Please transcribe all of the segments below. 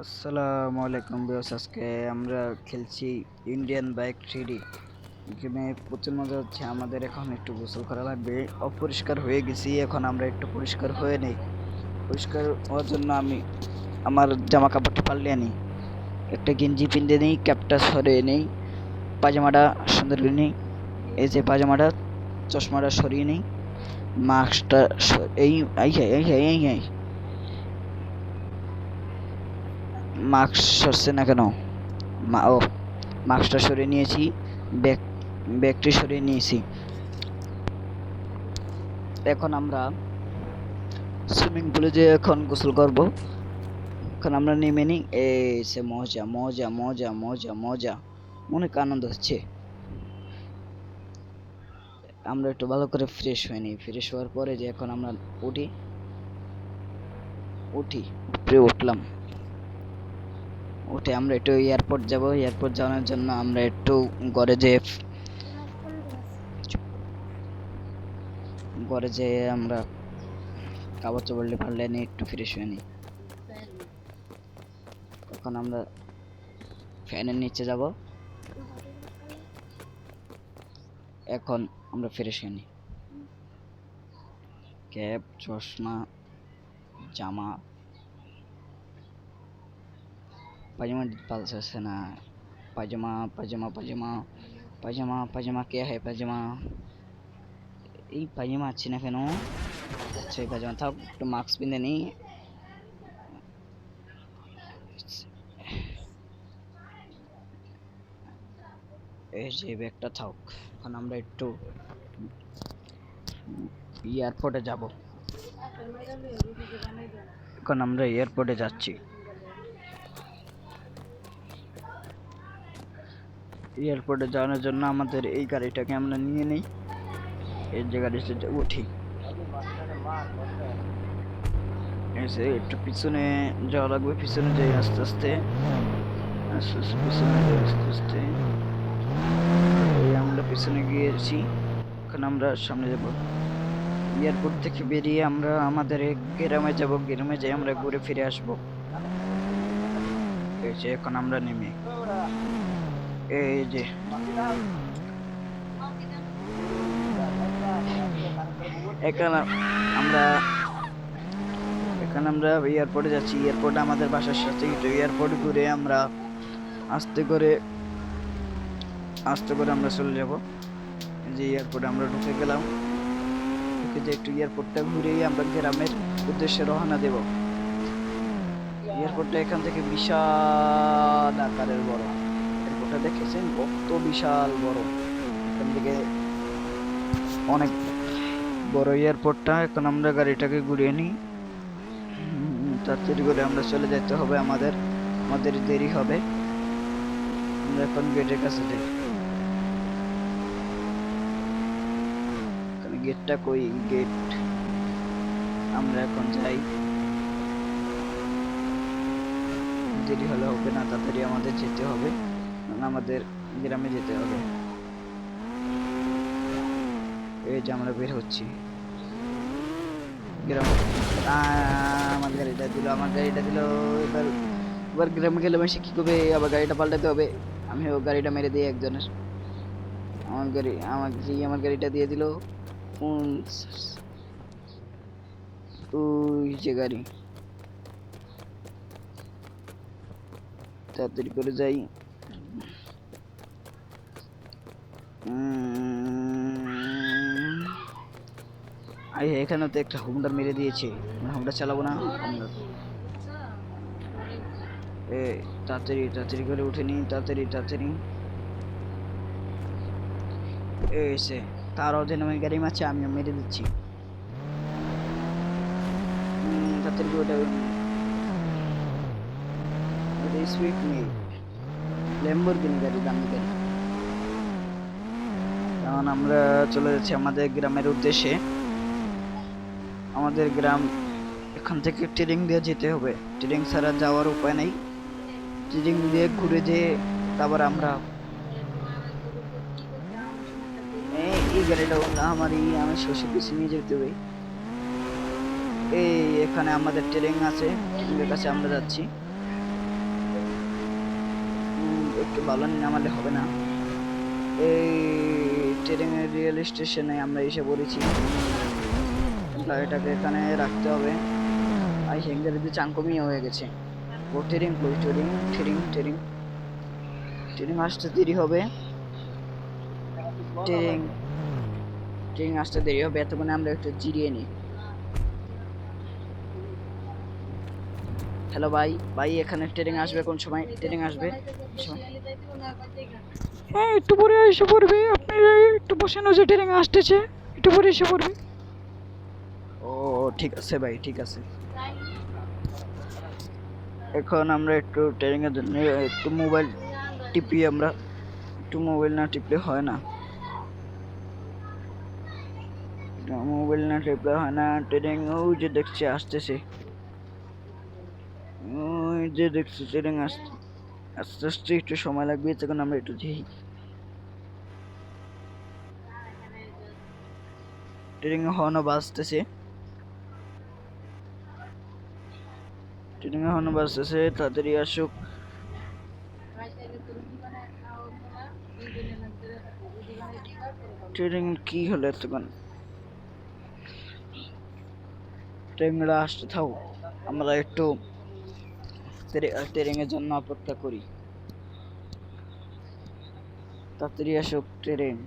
আসসালামু আলাইকুম ভিউয়ার্স, আজকে আমরা খেলছি ইন্ডিয়ান বাইক 3D। গেমে প্রচুর মজা হচ্ছে। আমাদের এখন একটু গোসল করা লাগবে। অপরিষ্কার হয়ে গেছি, এখন আমরা একটু পরিষ্কার হয়ে নেই। পরিষ্কার হওয়ার জন্য আমি আমার জামা কাপড়টা পাল্টে আনি, একটা গেঞ্জি পিন্দে নিই, ক্যাপটা সরিয়ে নেই, পাজামাটা সুন্দর করে নিই। এই যে পাজামাটা, চশমাটা সরিয়ে নেই, মাস্কটা এই এই এই এই এই মাস্ক সরছে না কেন? মাস্কটা সরিয়ে নিয়েছি, ব্যাগটি সরিয়ে নিয়েছি। এখন আমরা সুইমিং পুলে যে এখন গোসল করব। এখন আমরা নেমে নিই। এই সে মজা মজা মজা মজা মজা, অনেক আনন্দ হচ্ছে। আমরা একটু ভালো করে ফ্রেশ হয়ে নিই। ফ্রেশ হওয়ার পরে যে এখন আমরা উঠি উঠি উপরে উঠলাম। উঠে আমরা একটু এয়ারপোর্ট যাব। এয়ারপোর্ট যাওয়ার জন্য আমরা একটু ঘরে যে আমরা কাপড় চোপড় পাল্টে নিয়ে একটু ফ্রেশ হয়ে নিই। এখন আমরা ফ্যানের নিচে যাব। এখন আমরা ফ্রেশ হয়ে নিই। ক্যাপ, চশমা, জামা, পাজামা পাল্টাচ্ছে না। পাজামা পাজামা পাজামা পাজামা পাজামা কে হ্যাঁ পাজামা? এই পাজামা আছে না কেন? আচ্ছা, এই পাজামা থাক, একটু মাস্ক পিঁধে নিই। এই যে ব্যাগটা থাক। এখন আমরা একটু এয়ারপোর্টে যাব। এখন আমরা এয়ারপোর্টে যাচ্ছি। এয়ারপোর্টে যাওয়ার জন্য আমাদের এই গাড়িটাকে আমরা নিয়ে নেই। এই যে গাড়িতে উঠি। এসে একটু পিছনে যাওয়া লাগবে। পিছনে যাই আস্তে আস্তে আস্তে আস্তে পিছনে যাই আস্তে আস্তে। এই আমরা পিছনে গিয়েছি। এখন আমরা সামনে যাব। এয়ারপোর্ট থেকে বেরিয়ে আমরা আমাদের গ্রামে যাব। গ্রামে যাই আমরা ঘুরে ফিরে আসবো। এই যে এখন আমরা নেমে এই যে এখানে আমরা এয়ারপোর্টে যাচ্ছি। এয়ারপোর্ট আমাদের বাসার সাথে। এয়ারপোর্ট ঘুরে আমরা আস্তে করে আমরা চলে যাব। যে এয়ারপোর্টে আমরা ঢুকে গেলাম। ঢুকে যে একটু এয়ারপোর্টটা ঘুরেই আমরা গ্রামের উদ্দেশ্যে রওনা দেব। এয়ারপোর্টটা এখান থেকে বিশাল আকারের বড়। এয়ারপোর্টটা দেখেছেন কত বিশাল বড়? এখান থেকে অনেক বড় এয়ারপোর্টটা। এখন আমরা গাড়িটাকে ঘুরিয়ে নিই। তাড়াতাড়ি করে আমরা চলে যেতে হবে। আমাদের দেরি হবে। আমরা এখন গেটের কাছে যাই। গেটটা কই? গেট আমরা এখন যাই। দেরি হলে হবে না, তাড়াতাড়ি আমাদের যেতে হবে, আমাদের গ্রামে যেতে হবে। এই যে আমরা বের হচ্ছি গ্রাম। আমার গাড়িটা দিল। এবার গ্রামে গেলে সে কি করবে? আবার গাড়িটা পাল্টাতে হবে। আমি ও গাড়িটা মেরে দিই একজনের। আমার গাড়িটা দিয়ে দিল। ওই যে গাড়ি, তাড়াতাড়ি করে যাই। এখানে তো একটা হোন্ডা মেরে দিয়েছে। হোন্ডা চালাবো না। তাড়াতাড়ি করে উঠে নি। তাড়াতাড়ি এসে তার অধীনে ওই গাড়ি মারছে, আমিও মেরে দিচ্ছি। তাড়াতাড়ি করে ওটা স্পিড নেই। ল্যাম্বরগিনি গাড়ি, দামি গাড়ি। এখন আমরা চলে যাচ্ছি আমাদের গ্রামের উদ্দেশ্যে। আমাদের গ্রাম এখান থেকে ট্রেনিং দিয়ে যেতে হবে। ট্রেনিং ছাড়া যাওয়ার উপায় নেই। ট্রেনিং দিয়ে ঘুরে যেয়ে তারপর আমরা এই গাড়িটা আমার শ্বশুর পিছনে নিয়ে যেতে হবে। এই এখানে আমাদের ট্রেনিং আছে, ট্রেনিংয়ের কাছে আমরা যাচ্ছি। একটু ভালো নামালে হবে না। এই ট্রেনের রেল স্টেশনে আমরা এসে পড়েছি। গাড়িটাকে এখানে রাখতে হবে। আর হেঙ্গারিতে চাঙ্কমিও হয়ে গেছে। ও ট্রেন কই, ট্রেন আসতে দেরি হবে। ট্রেন ট্রেন আসতে দেরি হবে, এতক্ষণে আমরা একটু জিরিয়ে নিই। হ্যালো ভাই, এখানে ট্রেন আসবে কোন সময়? ট্রেন আসবে হ্যাঁ, একটু পরে এসে পড়বে। আপনারা একটু বসেন, ওই যে ট্রেন আসতেছে, একটু পরে এসে পড়বে। ও ঠিক আছে ভাই, ঠিক আছে। এখন আমরা একটু ট্রেনিংয়ের জন্য একটু মোবাইল টিপি। আমরা একটু মোবাইল না টিপলে হয় না, ট্রেনিং ওই যে দেখছি আসতেছে, ওই যে দেখছি ট্রেনিং আসতে আস্তে আস্তে একটু সময় লাগবে, তখন আমরা একটু যাই। ট্রেনিং হর্নও বাজতেছে, তাড়াতাড়ি আসুক। ট্রেনিং কি হলো এতক্ষণ? ট্রেনরা আসতে থাও, আমরা একটু ট্রেনিং এর জন্য অপেক্ষা করি। তাড়াতাড়ি আসুক ট্রেন,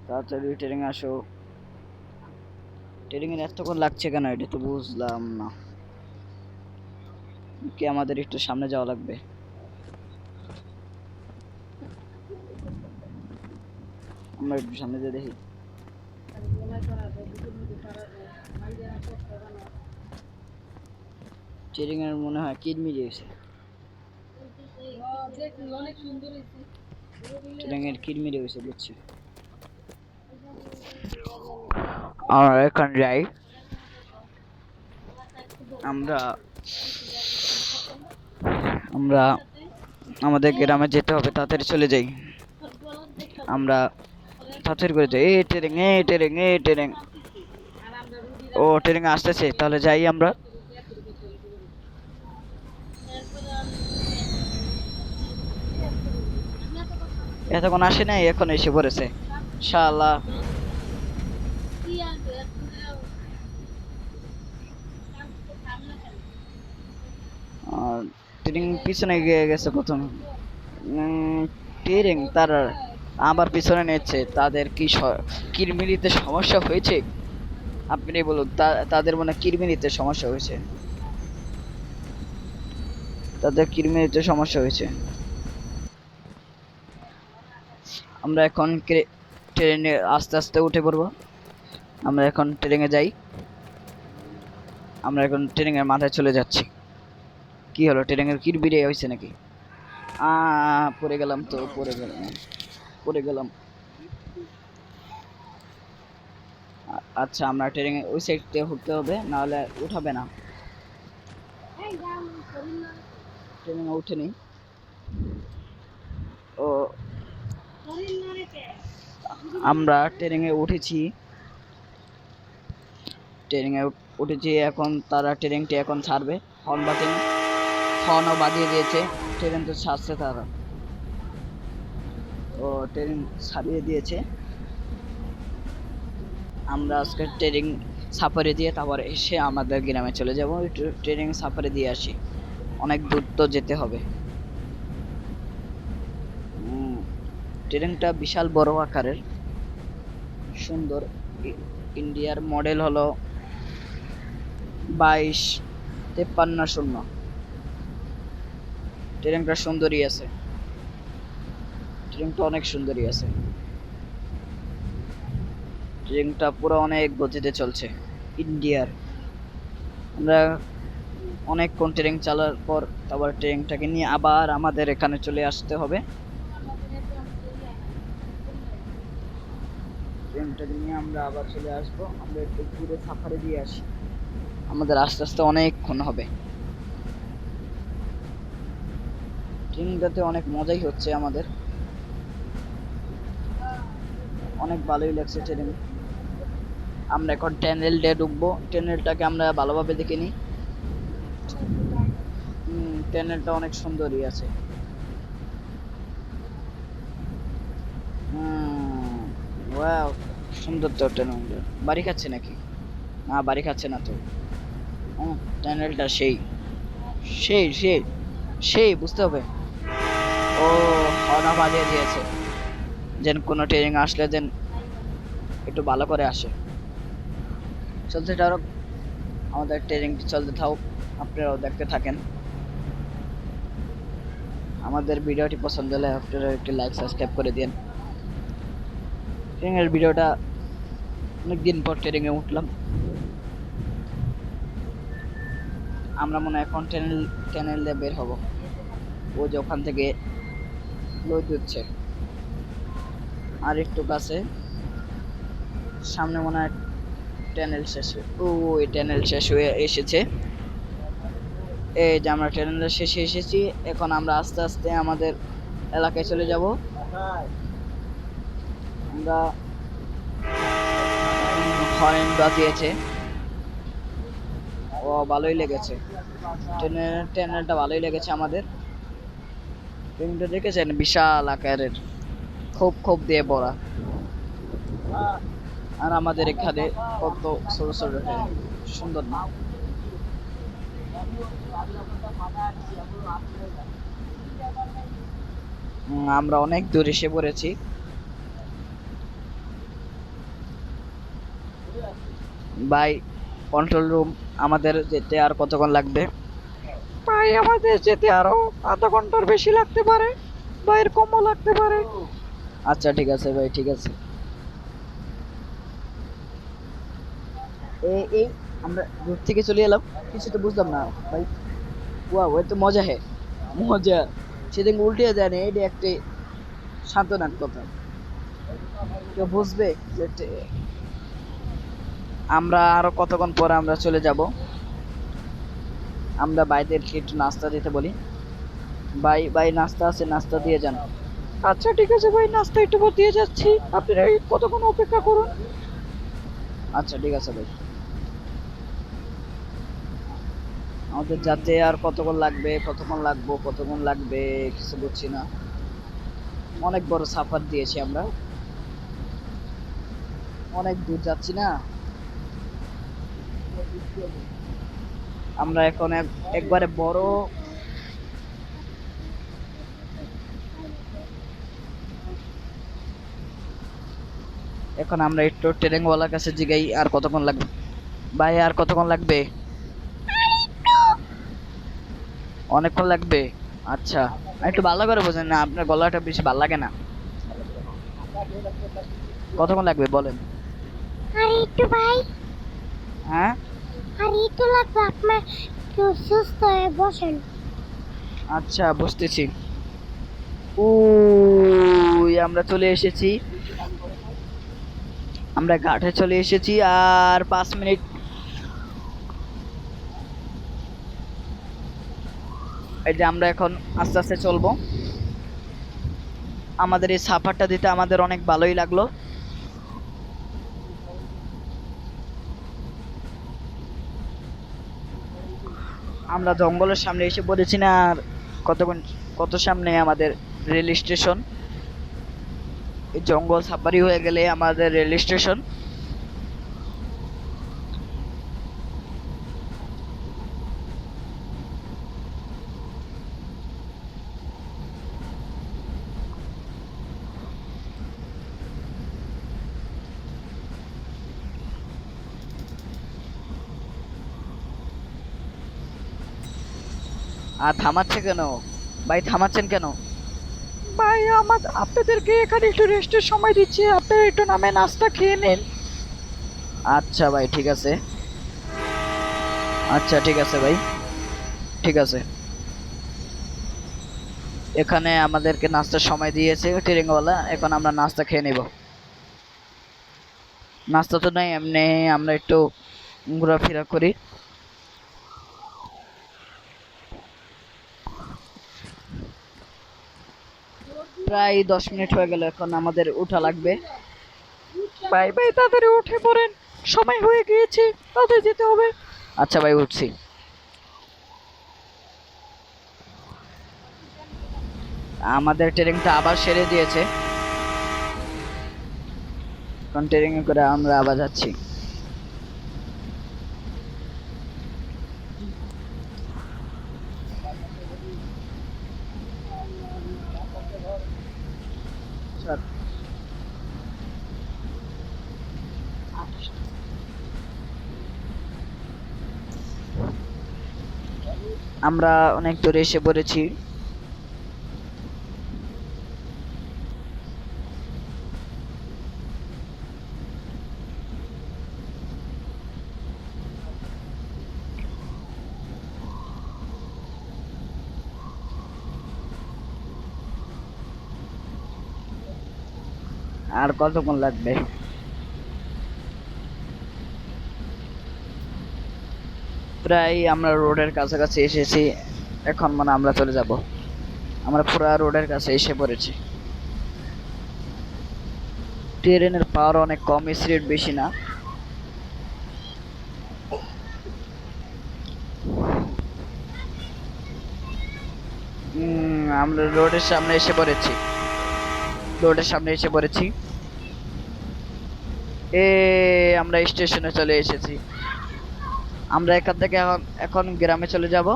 তাড়াতাড়ি ট্রেন আসো। ট্রেনিং এর এতক্ষণ লাগছে কেন, এটা তো বুঝলাম না। কি আমাদের একটু সামনে যাওয়া লাগবে। আমরা একটু সামনে যেয়ে দেখি। ট্রেনিং এর মনে হয় কিডনি দিয়েছে, ট্রেনিং এর কিডনি দিয়েছে বুঝছি। আমরা এখন যাই, আমরা আমরা আমাদের গ্রামে যেতে হবে, তাড়াতাড়ি চলে যাই। আমরা তাড়াতাড়ি করে যাই। এই ট্রেন ও ট্রেন আসতেছে, তাহলে যাই আমরা। এতক্ষণ আসে নাই, এখন এসে পড়েছে শালা। ট্রেন পিছনে গিয়ে গেছে প্রথম। ট্রেন তারা আবার পিছনে নিচ্ছে, তাদের কি কিরমিরিতে সমস্যা হয়েছে? আপনি বলুন, তাদের মনে কিরমিরিতে সমস্যা হয়েছে, তাদের কিরমিরিতে সমস্যা হয়েছে। আমরা এখন ট্রেনে আস্তে আস্তে উঠে পড়বো। আমরা এখন ট্রেনে যাই, আমরা এখন ট্রেনের মাথায় চলে যাচ্ছি। কি হলো, ট্রেনের কিরমিরি হয়েছে নাকি? পড়ে গেলাম তো, পড়ে গেলাম। আচ্ছা, আমরা ট্রেনে ওই সাইড থেকে উঠতে হবে, নাহলে উঠাবে না। ট্রেনে উঠেনি। ও আমরা ট্রেনে উঠেছি, এখন তারা ট্রেনটি এখন ছাড়বে। হর্নও বাজিয়ে দিয়েছে, ট্রেন তো ছাড়ছে তারা। ও ট্রেন ছাড়িয়ে দিয়েছে। আমরা আজকে ট্রেন সাফারি দিয়ে তারপর এসে আমাদের গ্রামে চলে যাব। একটু ট্রেন সাফারি দিয়ে আসি, অনেক দূর তো যেতে হবে। ট্রেনটা বিশাল বড় আকারের, সুন্দর। ইন্ডিয়ার মডেল হলো 2253 ট্রেনটা সুন্দরই আছে, ট্রেনটা অনেক সুন্দরই আছে। ট্রেনটা পুরো অনেক গতিতে চলছে ইন্ডিয়ার। আমরা অনেকক্ষণ ট্রেন চালার পর তারপর ট্রেনটাকে নিয়ে আবার আমাদের এখানে চলে আসতে হবে। ট্রেনটাকে নিয়ে আমরা আবার চলে আসবো। আমরা একটু ঘুরে সাফারি দিয়ে আসি, আমাদের আস্তে আস্তে অনেকক্ষণ হবে। ট্রেনটাতে অনেক মজাই হচ্ছে আমাদের, অনেক ভালোই লাগছে ট্রেন। আমরা এখন টানেল দিয়ে ঢুকবো, টানেলটাকে আমরা ভালোভাবে দেখে নিই। টানেলটা অনেক সুন্দরই আছে। ওয়াও, সুন্দর তো টানেলটা। বাড়ি খাচ্ছে নাকি? না, বাড়ি খাচ্ছে না তো। টানেলটা সেই সেই সেই সেই বুঝতে হবে। ও, অনা বাজিয়ে দিয়েছে, যেন কোনো ট্রেনিং আসলে যেন একটু ভালো করে আসে। চলতে আরো আমাদের ট্রেনিংটি চলতে থাক, আপনারাও দেখতে থাকেন। আমাদের ভিডিওটি পছন্দ হলে আপনারা একটি লাইক সাবস্ক্রাইব করে দিন। ট্রেনিংয়ের ভিডিওটা অনেকদিন পর ট্রেনিংয়ে উঠলাম। আমরা মনে হয় এখন টেনেলে বের হব। ও যে ওখান থেকে লোড দিচ্ছে, আর একটু কাছে সামনে মনে হয় টানেল শেষ। ও, এই টানেল শেষ হয়ে এসেছে। এই যে আমরা টানেলের শেষে এসেছি। এখন আমরা আস্তে আস্তে আমাদের এলাকায় চলে যাব। আমরা হর্ন বাজিয়েছে, ও ভালোই লেগেছে। টানেলটা ভালোই লেগেছে আমাদের। ট্রেনটা দেখেছেন, বিশাল আকারের, খোপ খোপ দিয়ে ভরা। আর আমাদের এখানে কত ছোট ছোট ট্রেন, সুন্দর না? আমরা অনেক দূর এসে পড়েছি। ভাই, কন্ট্রোল রুম, আমাদের যেতে আর কতক্ষণ লাগবে? ভাই আমাদের যেতে আরো আধা ঘন্টার বেশি লাগতে পারে, বা এর কমও লাগতে পারে। আচ্ছা ঠিক আছে ভাই, ঠিক আছে। এই আমরা দূর থেকে চলে এলাম, কিছু তো বুঝলাম না ভাই। ওয়া, ওই তো মজা হে, মজা। সেদিন উল্টে যায় না, এটা একটি সান্ত্বনার কথা। কেউ বুঝবে যে আমরা আরো কতক্ষণ পরে আমরা চলে যাব। আমরা ভাইদেরকে একটু নাস্তা দিতে বলি। ভাই ভাই, নাস্তা আছে, নাস্তা দিয়ে যান। আচ্ছা ঠিক আছে ভাই, নাস্তা একটু পর দিয়ে যাচ্ছি, আপনারা এই কতক্ষণ অপেক্ষা করুন। আচ্ছা ঠিক আছে ভাই। আমাদের যাতে আর কতক্ষণ লাগবে, কতক্ষণ লাগবে কিছু বুঝছি না। অনেক বড় সাফার দিয়েছি আমরা, অনেক দূর যাচ্ছি না আমরা। এখন একবারে বড়, এখন আমরা একটু ট্রেনিংওয়ালার কাছে জিগাই আর কতক্ষণ লাগবে। ভাই, আর কতক্ষণ লাগবে? অনেকক্ষণ লাগবে? আচ্ছা, একটু ভালো করে বোঝেন না, আপনার গলাটা বেশি ভালো লাগে না। কতক্ষণ লাগবে বলেন? আর একটু ভাই, হ্যাঁ, আর একটু লাগবে, আপনার একটু সুস্থ হয়ে বসেন। আচ্ছা বুঝতেছি। ওই আমরা চলে এসেছি, আমরা ঘাটে চলে এসেছি। আর 5 মিনিট। এই যে আমরা এখন আস্তে আস্তে চলবো। আমাদের এই সাফারটা দিতে আমাদের অনেক ভালোই লাগলো। আমরা জঙ্গলের সামনে এসে পড়েছি না? আর কত সামনে আমাদের রেল স্টেশন। এই জঙ্গল সাফারি হয়ে গেলে আমাদের রেল স্টেশন। আর থামাচ্ছে কেন ভাই, থামাচ্ছেন কেন? ভাই আপনাদেরকে এখানে একটু রেস্টের সময় দিচ্ছি, আপনারা একটু নামে নাস্তা খেয়ে নেন। আচ্ছা ভাই, ঠিক আছে। আচ্ছা ঠিক আছে ভাই, ঠিক আছে। এখানে আমাদেরকে নাস্তার সময় দিয়েছে ট্রেনিংওয়ালা, এখন আমরা নাস্তা খেয়ে নেব। নাস্তা তো নাই, এমনি আমরা একটু ঘোরাফেরা করি। প্রায় 10 মিনিট হয়ে গেল, এখন আমাদের উঠা লাগবে। ভাই ভাই তাড়াতাড়ি উঠে পড়েন, সময় হয়ে গিয়েছে, তাড়াতাড়ি যেতে হবে। আচ্ছা ভাই, উঠছি। আমাদের ট্রেনিংটা আবার সেরে দিয়েছে, এখন ট্রেনিং করে আমরা আবার যাচ্ছি। আমরা অনেক দূরে এসে পড়েছি। আর কতক্ষণ লাগবে? প্রায় আমরা রোডের কাছাকাছি এসেছি, এখন মানে আমরা চলে যাব। আমরা পুরা রোডের কাছে এসে পড়েছি। ট্রেনের পাওয়ার অনেক কম, স্পিড বেশি না। আমরা রোডের সামনে এসে পড়েছি, রোডের সামনে এসে পড়েছি। আমরা স্টেশনে চলে এসেছি। আমরা এখান থেকে এখন গ্রামে চলে যাব।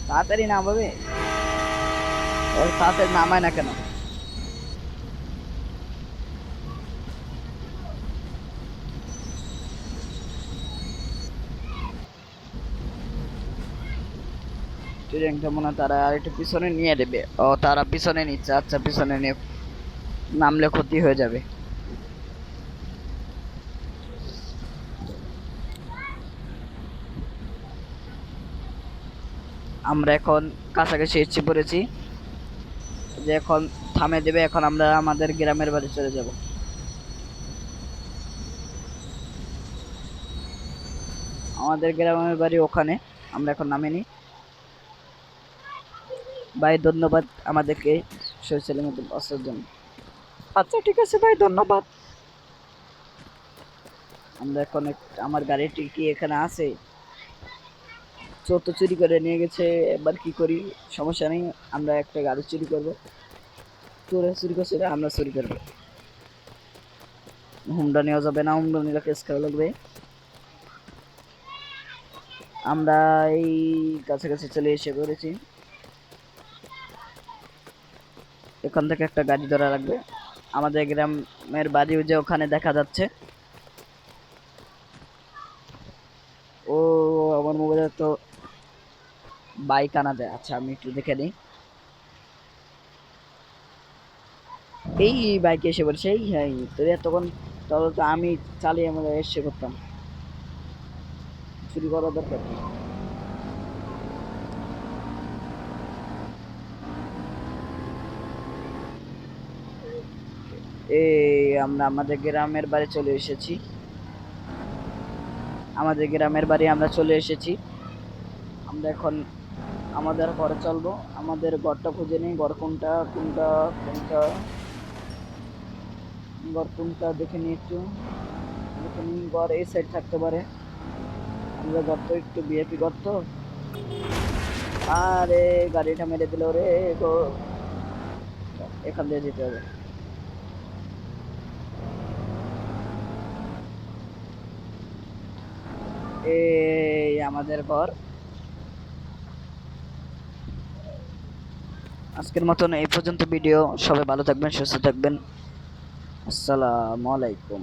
তাড়াতাড়ি নামাবে, তাড়াতাড়ি নামায় না কেন? ট্রেনটা মনে হয় তারা একটু পিছনে নিয়ে দেবে। ও, তারা পিছনে নিচ্ছে। আচ্ছা, পিছনে নিয়ে নামলে ক্ষতি হয়ে যাবে। আমরা এখন কাছাকাছি এসে পড়েছি, যে এখন থামে দেবে। এখন আমরা আমাদের গ্রামের বাড়ি চলে যাব। আমাদের গ্রামের বাড়ি ওখানে। আমরা এখন নামিনি। ভাই ধন্যবাদ আমাদেরকে শৈশলের মতো বসার জন্য। আচ্ছা ঠিক আছে ভাই, ধন্যবাদ। আমরা এখন আমার গাড়িটি কি এখানে আছে? চোর তো চুরি করে নিয়ে গেছে, এবার কি করি? সমস্যা নেই, আমরা একটা গাড়ি চুরি করবো। চোরে চুরি করছে, আমরা চুরি করবো। হুন্ডা নেওয়া যাবে না, হুন্ডা নিলে কেস খাওয়া লাগবে। আমরা এই কাছাকাছি চলে এসে পড়েছি। এখান থেকে একটা গাড়ি ধরা লাগবে। আমাদের গ্রামের বাড়িও যে ওখানে দেখা যাচ্ছে। ও, আমার মোবাইলে তো বাইক আনা যায়। আচ্ছা, আমি একটু দেখে নিই। এই বাইকে এসে পড়ছে। এই হ্যাঁ, তো তখন তাহলে তো আমি চালিয়ে আমরা এসে করতাম। চুরি করার দরকার কি? আমরা আমাদের গ্রামের বাড়ি চলে এসেছি। আমাদের গ্রামের বাড়ি আমরা চলে এসেছি। আমরা এখন আমাদের ঘরে চলবো। আমাদের ঘরটা খুঁজে নেই, ঘর কোনটা কোনটা কোনটা, ঘর কোনটা দেখে নিই একটু। দেখে নিই, ঘর এই সাইড থাকতে পারে। আমরা ঘর তো একটু বিএপি ঘর তো। আরে গাড়িটা মেরে দিল রে গো, এখান দিয়ে যেতে হবে। এই আমাদের ঘর। আজকের মতন এই পর্যন্ত ভিডিও। সবাই ভালো থাকবেন, সুস্থ থাকবেন। আসসালামু আলাইকুম।